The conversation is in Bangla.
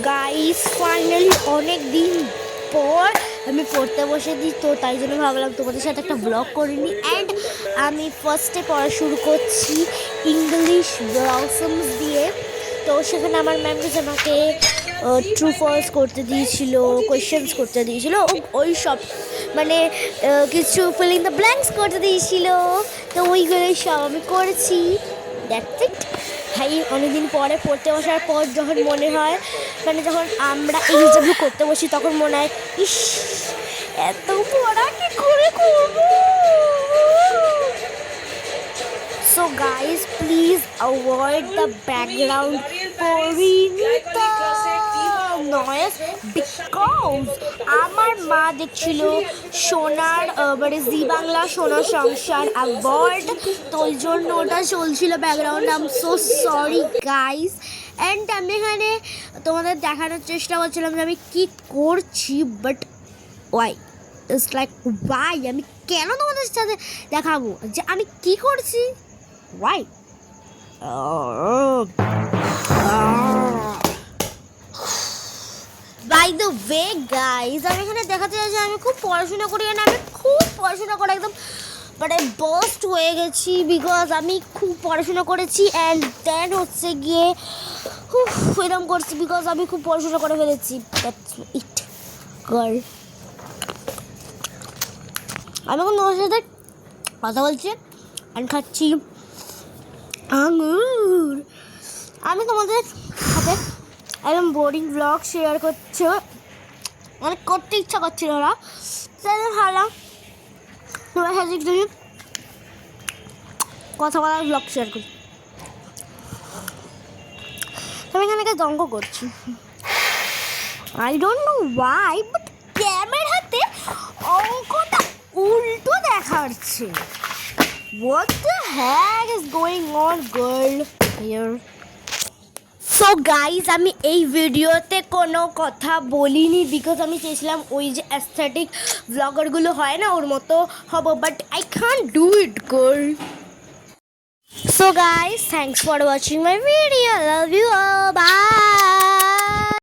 গাইস ফাইনালি অনেক দিন পর আমি পড়তে বসে দিই, তো তাই জন্য ভাবলাম তোমাদের সাথে একটা ব্লগ করিনি। অ্যান্ড আমি ফার্স্টে পড়া শুরু করছি ইংলিশ ব্লসমস দিয়ে। তো সেখানে আমার ম্যাম যে আমাকে ট্রু ফলস করতে দিয়েছিল, কোয়েশ্চেন্স করতে দিয়েছিল, ওই সব মানে কিছু ফিলিং দ্য ব্ল্যাঙ্কস করতে দিয়েছিল। তো ওইগুলোই সব আমি করেছি। দ্যাটস ইট ভাই। অনেকদিন পরে পড়তে বসার পর যখন মনে হয়, মানে যখন আমরা এক্সাম করতে বসি তখন মনে হয় ইস এত পড়া কি করে করবো। So guys, please avoid the background noise because আমার মা দেখছিল সোনার মানে জি বাংলা সোনার সংসার অ্যাওয়ার্ড, তো ওই জন্য ওটা চলছিল background. I am so sorry guys. And আমি এখানে তোমাদের দেখানোর চেষ্টা করছিলাম যে আমি কী করছি, but why it's like why আমি কেন তোমাদের সাথে দেখাবো যে আমি কী করছি। Why? By the way guys, আমি এখানে দেখাতে চাই যে আমি খুব পড়াশোনা করি, না আমি খুব পড়াশোনা করে একদম মানে বাস্ট হয়ে গেছি, বিকজ আমি খুব পড়াশোনা করেছি। অ্যান্ড দেন হচ্ছে গিয়ে এরকম করছি বিকজ আমি খুব পড়াশোনা করে ফেলেছি। That's it girl. আমি এখন তোমার সাথে কথা বলছি অ্যান্ড খাচ্ছি আঙুর। আমি তোমাদের সাথে একদম বোরিং ব্লগ শেয়ার করছি, মানে করতে ইচ্ছা করছিল না, তাই ভাবলাম তোমার সাথে একটু কথা বলার ব্লগ শেয়ার করি। আমি এখানে একটা অঙ্ক করছি, I don't know Y, but ক্যামেরাতে অঙ্কটা উল্টো দেখাচ্ছে। What the heck is going on girl here? So guys, আমি এই ভিডিওতে কোনো কথা বলিনি বিকজ আমি চেয়েছিলাম ওই যে অ্যাস্থেটিক ব্লগারগুলো হয় না ওর মতো হবো, but I can't do it girl. So guys, thanks for watching my video. Love you all. Bye.